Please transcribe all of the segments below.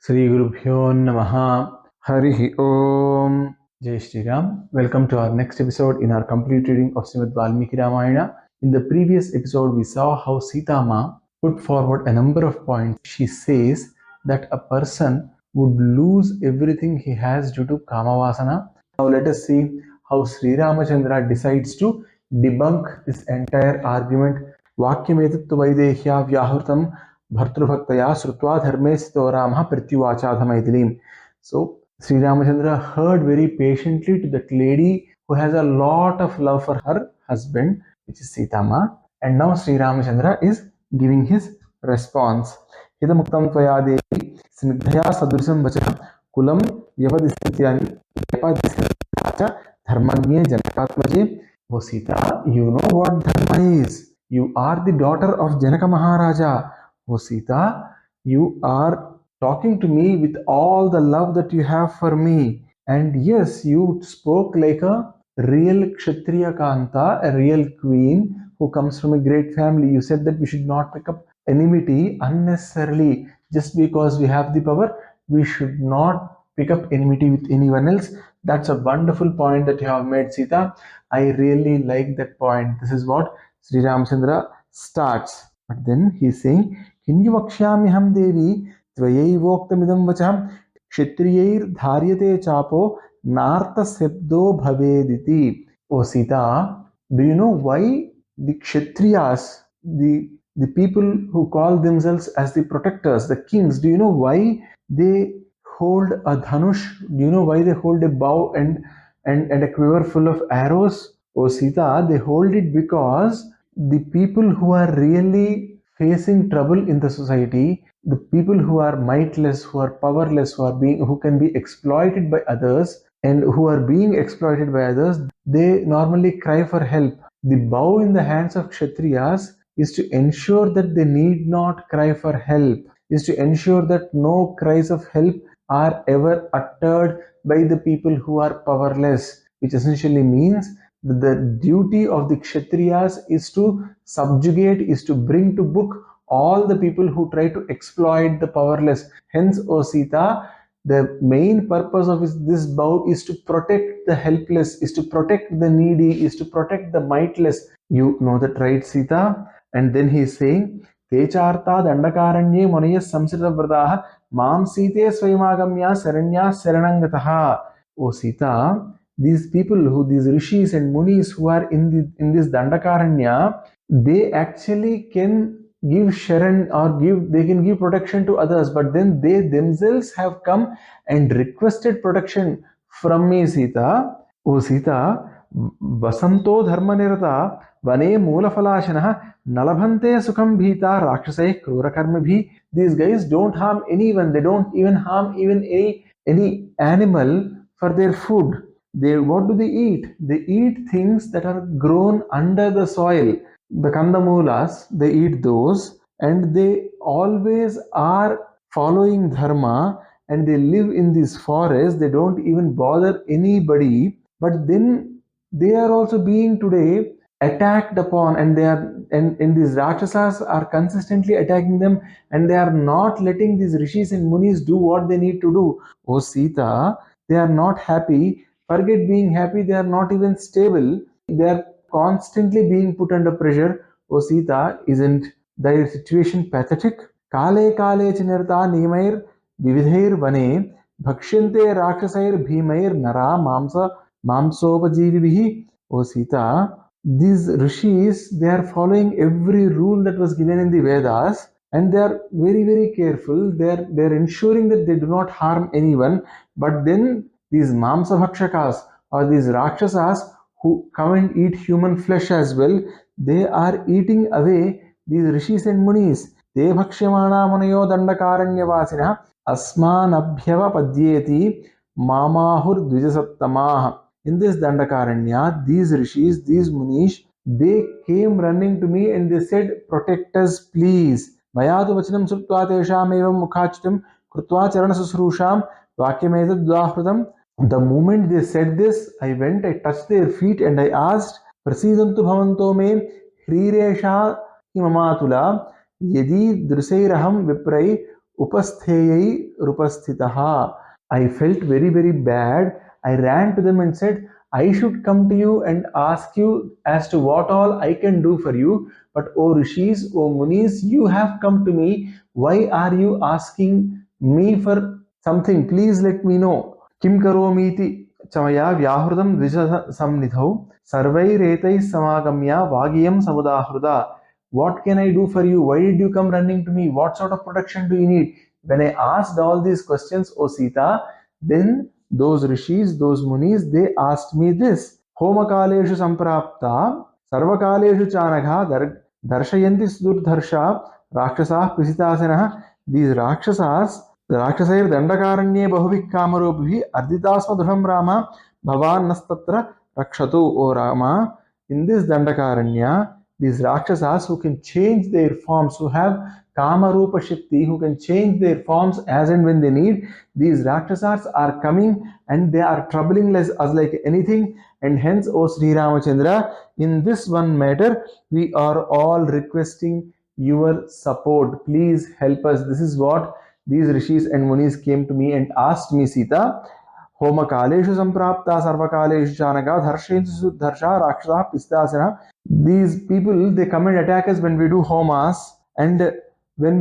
Sri Gurubhyo Namaha. Harihi Om. Jai Shri Ram. Welcome to our next episode in our complete reading of Srimad Valmiki Ramayana. In the previous episode, we saw how Sitamaa put forward a number of points. She says that a person would lose everything he has due to Kamavasana. Now let us see how Sri Ramachandra decides to debunk this entire argument. Vakyametattu vaidehya vyahurtam Bhartrubhaktaya Srutva Dharme Sito Ramah Pratyuvachadhamaidilim. So Sri Ramachandra heard very patiently to that lady who has a lot of love for her husband, which is Sitamaa, and now Sri Ramachandra is giving his response. Hidamuktam Tvaya Devi Snigdhaya Sadrisam Vacha Kulam Yavadisyani Yapadisyacha Dharmanye Janakatmaje. Oh Sita, you know what dharma is. You are the daughter of Janaka Maharaja. Oh Sita, you are talking to me with all the love that you have for me. And yes, you spoke like a real Kshatriya Kanta, a real queen who comes from a great family. You said that we should not pick up enmity unnecessarily. Just because we have the power, we should not pick up enmity with anyone else. That's a wonderful point that you have made, Sita. I really like that point. This is what Sri Ramachandra starts. But then he's saying, Kinyu vakshyamiham devi tvayaivokthamidam vacham kshatriyair dharyate chapo nartha sebdo bhavediti. Oh Sita, do you know why the Kshatriyas, the people who call themselves as the protectors, the kings, do you know why they hold a dhanush? Do you know why they hold a bow and a quiver full of arrows? Oh Sita, they hold it because the people who are really facing trouble in the society, the people who are mightless, who are powerless, who can be exploited by others and who are being exploited by others, they normally cry for help. The bow in the hands of Kshatriyas is to ensure that they need not cry for help, is to ensure that no cries of help are ever uttered by the people who are powerless, which essentially means that the duty of the Kshatriyas is to subjugate, is to bring to book all the people who try to exploit the powerless. Hence, O Sita, the main purpose of this bow is to protect the helpless, is to protect the needy, is to protect the mightless. You know that, right, Sita? And then he is saying, Techarta dandakaranye monayas samsritavrataha mam site swayamagamya saranya saranangataha. O Sita, these people these rishis and munis who are in this dandakaranya, they actually can give sharan or they can give protection to others, but then they themselves have come and requested protection from me, Sita. O Sita, vasanto dharma nirata vane moola falashana nalabhante sukham bhita rakshasai krura karmabhi. These guys don't harm anyone. They don't even harm any animal for their food. What do they eat? They eat things that are grown under the soil. The kandamulas, they eat those, and they always are following dharma, and they live in this forest. They don't even bother anybody, but then they are also being today attacked upon, and these rakshasas are consistently attacking them, and they are not letting these rishis and munis do what they need to do. Oh Sita, they are not happy. Forget being happy, they are not even stable. They are constantly being put under pressure. Oh Sita, isn't their situation pathetic? Kale kale chinirta nimair vividhair vane bhakshante rakshasair bhimair nara mamsopajivibihi. Oh Sita, these rishis, they are following every rule that was given in the Vedas, and they are very, very careful. They're ensuring that they do not harm anyone. But then these mamsabhakshakas or these rakshasas who come and eat human flesh as well, they are eating away these rishis and munis. Te bhakshyamana munayo dandakaranyavasina asmanabhyava padyeti mamahur dvijasattamah. In this dandakaranya, these rishis, these munis, they came running to me and they said, protect us, please. Mayadu vachanam sultva tesham evam mukhachitam krutva charana susrusham vakyamedad dvahrutam. The moment they said this, I went, I touched their feet and I asked, Prasidantu bhavanto me hriresha himamatula yedi drusairaham viprai upastheyai rupasthitaha. I felt very, very bad. I ran to them and said, I should come to you and ask you as to what all I can do for you. But O rishis, O munis, you have come to me. Why are you asking me for something? Please let me know. Kim karomiti chamaya vyahridam dvija samnidhau sarvairetais samagamya vagiyam samudahruda. What can I do for you? Why did you come running to me? What sort of protection do you need? When I asked all these questions, O Sita, then those rishis, those munis, they asked me this. Homakaleshu samprapta sarvakaleshu chanagha darshayanti sudurdharsha rakshasah prisitasana. These rakshasas, the rakshasayir dandakaranye bahuvik kamarobhi ardhitasma dhuram rama bhavan nastatra rakshatu. O Rama, in this dandakaranya, these rakshasas who can change their forms, who have kama rupa shakti, who can change their forms as and when they need, these rakshasas are coming and they are troubling us like anything. And hence, O Sri Ramachandra, in this one matter, we are all requesting your support. Please help us. This is what these rishis and munis came to me and asked me, Sita. Homakaleshu samprapta sarvakaleshu chanaga dharshensu dharsha rakshasa pistasana. These people, they come and attack us when we do homas, and when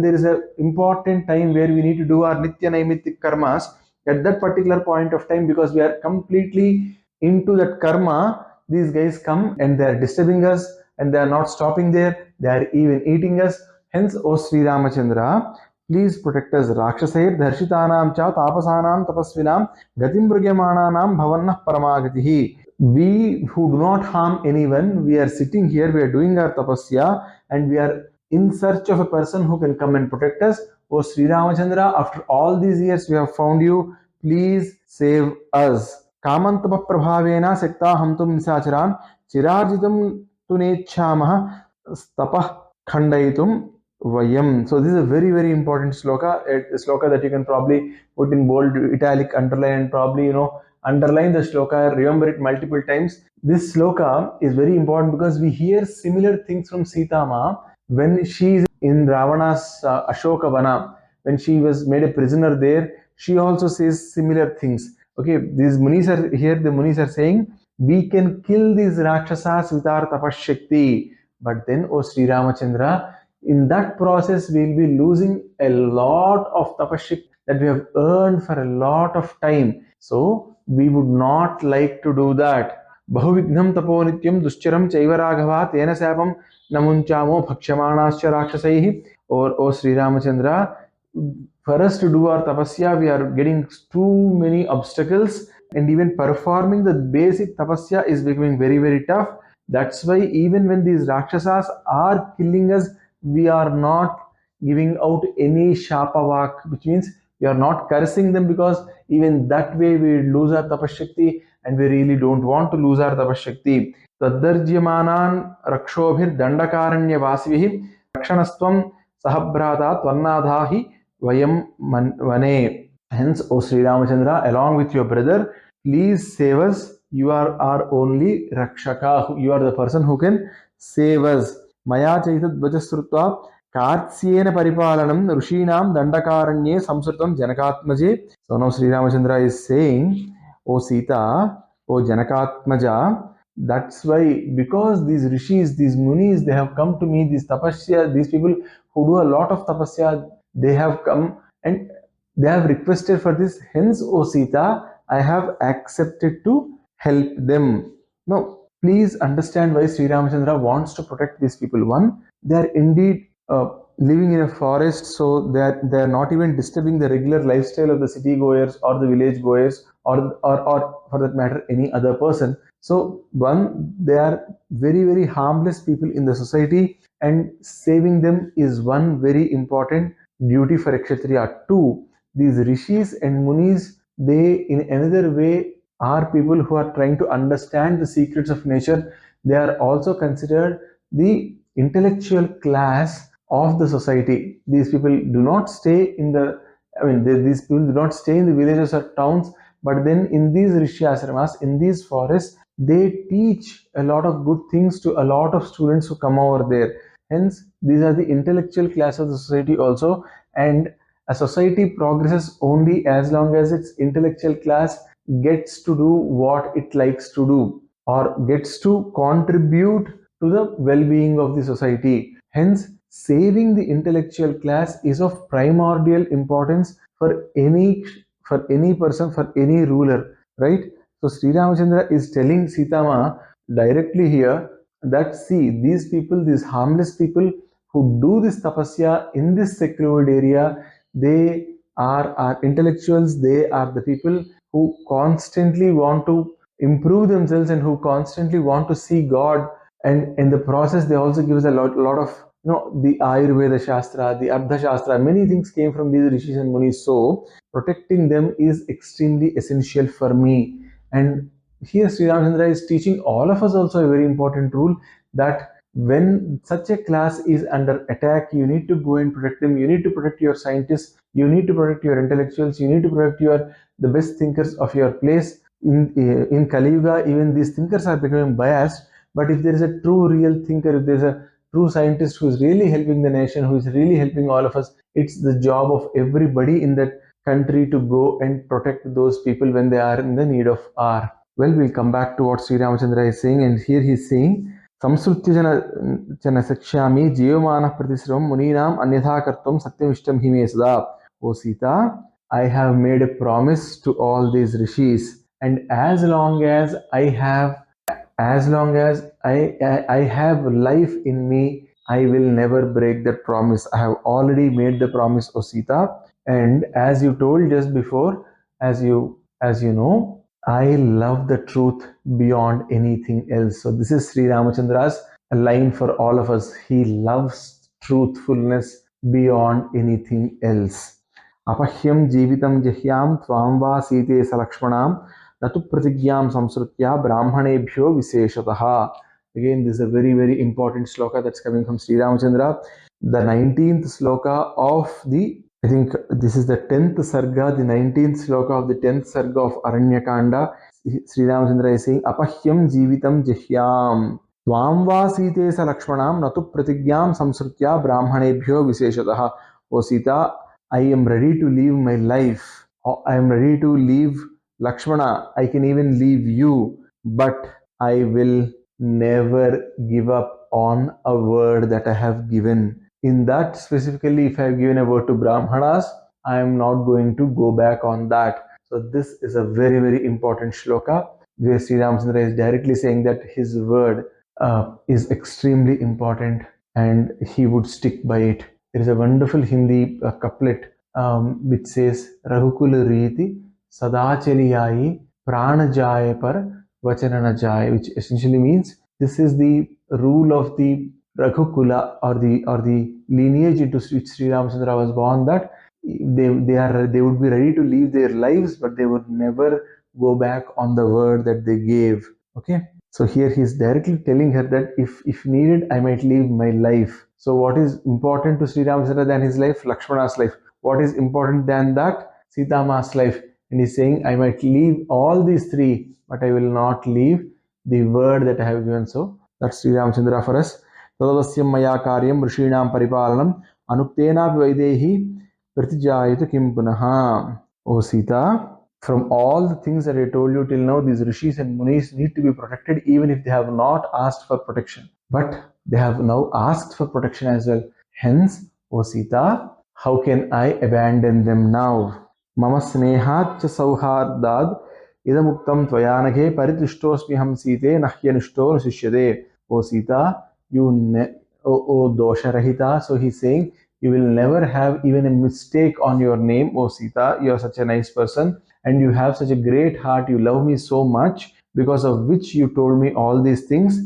there is a important time where we need to do our nitya naimittik karmas, at that particular point of time, because we are completely into that karma, these guys come and they are disturbing us, and they are not stopping there, they are even eating us. Hence, O Sri Ramachandra, please protect us. Rakshasayir dharshitanam cha tapasanam tapasvinam gatim mrugyamananam bhavannah paramagatihi. We who do not harm anyone, we are sitting here, we are doing our tapasya, and we are in search of a person who can come and protect us. O Sri Ramachandra, after all these years we have found you, please save us. Kamantapa prabhavena sekta hamtum nisacharan chirarjitam tunechhamah stapah khandaitum vayam. So this is a very, very important sloka, a sloka that you can probably put in bold, italic, underline, and probably, underline the sloka, remember it multiple times. This sloka is very important because we hear similar things from Sitamaa when she is in Ravana's Ashoka Vana. When she was made a prisoner there, she also says similar things. Okay, these munis are here, the munis are saying, we can kill these Rakshasas with our tapashakti. But then, O Sri Ramachandra, in that process, we'll be losing a lot of tapashakti that we have earned for a lot of time. So, we would not like to do that. Bahuvignam tapo nityam duscharam chaiva raghava tena sapam namunchamo bhakshamanascha rakshasaihi. Or, O Sri Ramachandra, for us to do our tapasya, we are getting too many obstacles, and even performing the basic tapasya is becoming very, very tough. That's why even when these rakshasas are killing us, we are not giving out any shapavak, which means we are not cursing them, because even that way we lose our tapashakti, and we really don't want to lose our tapashakti. Tadarjyamanan rakshobhir dandakaranya vasivih rakshanastvam sahabhrata tvarnadhahi vayam vane. Hence, O Sri Ramachandra, along with your brother, please save us. You are our only Rakshaka. You are the person who can save us. Maya chaitad vajasrutva kartsyena paripalanam rishinam dandakaranye samsrutam janakatmaje. So now Sri Ramachandra is saying, O Sita, O Janakatmaja, that's why, because these rishis, these munis, they have come to me, these tapasya, these people who do a lot of tapasya, they have come and they have requested for this. Hence, O Sita, I have accepted to help them. Now, please understand why Sri Ramachandra wants to protect these people. One, they are indeed living in a forest, so they are not even disturbing the regular lifestyle of the city goers or the village goers, or for that matter any other person. So one, they are very, very harmless people in the society, and saving them is one very important duty for a Kshatriya. Two, these rishis and munis, they in another way are people who are trying to understand the secrets of nature. They are also considered the intellectual class of the society. These people do not stay in the, these people do not stay in the villages or towns, but then in these rishi ashramas, in these forests, they teach a lot of good things to a lot of students who come over there. Hence, these are the intellectual class of the society also, and a society progresses only as long as its intellectual class gets to do what it likes to do or gets to contribute to the well-being of the society. Hence, saving the intellectual class is of primordial importance for any person, for any ruler, right? So Sri Ramachandra is telling Sitamaa directly here that see, these people, these harmless people who do this tapasya in this secluded area, they are intellectuals, they are the people who constantly want to improve themselves and who constantly want to see God. And in the process, they also give us a lot of, the Ayurveda Shastra, the Ardha Shastra, many things came from these rishis and munis. So protecting them is extremely essential for me. And here Sri Ramachandra is teaching all of us also a very important rule, that when such a class is under attack, you need to go and protect them. You need to protect your scientists. You need to protect your intellectuals. You need to protect the best thinkers of your place. In Kali Yuga, even these thinkers are becoming biased. But if there is a true, real thinker, if there is a true scientist who is really helping the nation, who is really helping all of us, it's the job of everybody in that country to go and protect those people when they are in the need of our. Well, we'll come back to what Sri Ramachandra is saying, and here he's saying, संसृत्य जन सक्ष्यामि जीवमानः प्रतिश्रमं मुनीनाम् अन्यथा कर्तुं सत्यमिष्टं हि मे सदा. O Sita, I have made a promise to all these rishis, and as long as I have life in me, I will never break that promise. I have already made the promise, O Sita. And as you told just before, as you know, I love the truth beyond anything else. So this is Sri Ramachandra's line for all of us. He loves truthfulness beyond anything else. Apahyam jeevitam jahyam tvam va site salakshmanam natu pratigyam samsrutya brahmanebhyo viseshataha. Again, this is a very, very important sloka that's coming from Sri Ramachandra. The 19th sloka of I think this is the 10th sarga, the 19th sloka of the 10th sarga of Aranyakanda. Sri Ramachandra is saying, Apahyam jeevitam jahyam tvam va site sa lakshmanam natu pratigyam samsrutya brahmanebhyo viseshataha. O Sita, I am ready to leave my life. I am ready to leave Lakshmana. I can even leave you, but I will never give up on a word that I have given. In that specifically, if I have given a word to Brahmanas, I am not going to go back on that. So this is a very, very important shloka where Sri Ramachandra is directly saying that his word is extremely important and he would stick by it. There is a wonderful Hindi couplet which says, Raghukul Riti Sadachaliyayi Pranajaye Par Vachanana Jaye, which essentially means this is the rule of the Raghukula or the lineage into which Sri Ramachandra was born, that they would be ready to leave their lives, but they would never go back on the word that they gave. Okay, so here he is directly telling her that if needed, I might leave my life. So what is important to Sri Ramachandra than his life? Lakshmana's life. What is important than that? Sitamaa's life. And he's saying, I might leave all these three, but I will not leave the word that I have given. So that's Sri Ramachandra for us. Tadavasyam maya karyam rishinam paripalanam anuktenapi vaidehi pratijayatu kim punaha. O Sita, from all the things that I told you till now, these rishis and munis need to be protected even if they have not asked for protection. But they have now asked for protection as well. Hence, O Sita, how can I abandon them now? Mama snehat cha sauhardad idamuktam tvayanaghe paritrishtosmiham site nahyanishto sishyade. O Sita, O dosharahita. So he's saying, you will never have even a mistake on your name, O Sita. You are such a nice person and you have such a great heart. You love me so much, because of which you told me all these things.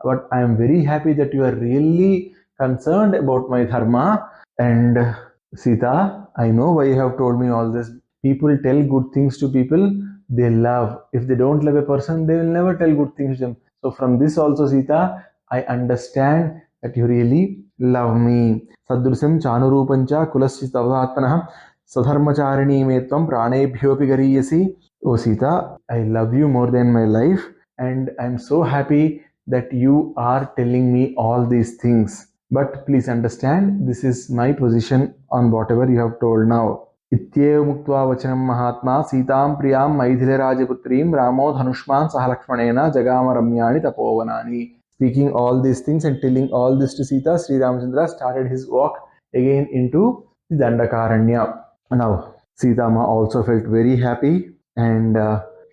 But I am very happy that you are really concerned about my dharma. And Sita, I know why you have told me all this. People tell good things to people they love. If they don't love a person, they will never tell good things to them. So from this also, Sita, I understand that you really love me. Sadrusam chanurupancha kulasya tavadatmanah sadharmacharini metvam pranebhyopi gariyasi. O Sita, I love you more than my life, and I'm so happy that you are telling me all these things. But please understand, this is my position on whatever you have told now. Ityev muktva vachanam mahatma Sitam priyam Maithila Rajaputrim Ramo Dhanushman Sahalakshmanena Jagama Ramyani Tapovanani. Speaking all these things and telling all this to Sita, Sri Ramachandra started his walk again into the Dandakaranya. Now, Sitama also felt very happy and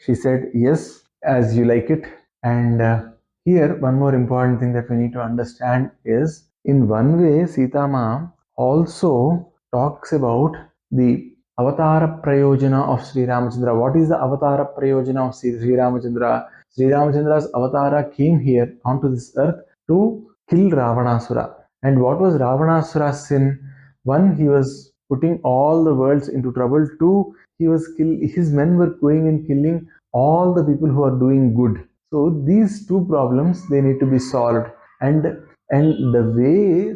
she said, yes, as you like it. And here, one more important thing that we need to understand is, in one way, Sitama also talks about the Avatara Prayojana of Sri Ramachandra. What is the Avatara Prayojana of Sri Ramachandra? Sri Ramachandra's Avatara came here onto this earth to kill Ravanasura. And what was Ravanasura's sin? One, he was putting all the worlds into trouble. Two, his men were going and killing all the people who are doing good. So these two problems, they need to be solved. And the way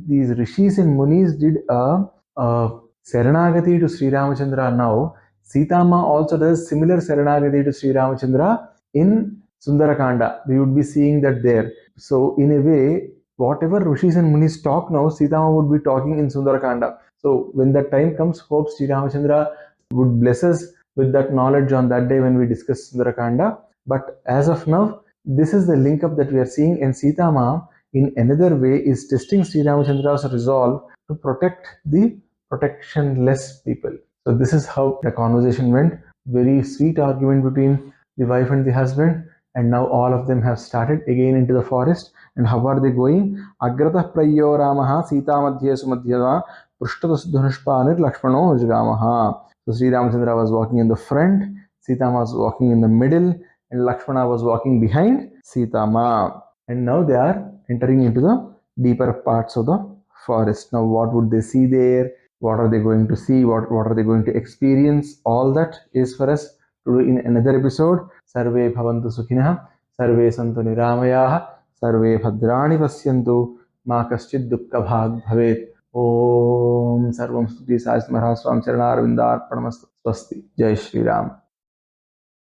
these rishis and munis did a Saranagati to Sri Ramachandra now, Sitama also does similar Saranagati to Sri Ramachandra in Sundarakanda. We would be seeing that there. So in a way, whatever rishis and munis talk now, Sitama would be talking in Sundarakanda. So when that time comes, hope Sri Ramachandra would bless us with that knowledge on that day when we discuss Sundarakanda. But as of now, this is the link up that we are seeing, and Sitama in another way is testing Sri Ramachandra's resolve to protect the protectionless people. So this is how the conversation went. Very sweet argument between the wife and the husband, and now all of them have started again into the forest. And how are they going? Agratah prayo Ramaha Sita madhye sumadhyava Prishtatas Dhanushpanir Lakshmano Jagamaha. So Sri Ramachandra was walking in the front, Sita was walking in the middle, and Lakshmana was walking behind Sitama. And now they are entering into the deeper parts of the forest. Now what would they see there? What are they going to see? What are they going to experience? All that is for us to do in another episode. Sarve bhavantu sukhinah, sarve santu niramayaha, sarve bhadrani pasyantu, ma kaschid dukkha bhag bhavet. Om Sarvam Stuti Sai Maharaj Swam Charanarvindar Pranamastu. Swasti. Jai Shri Ram.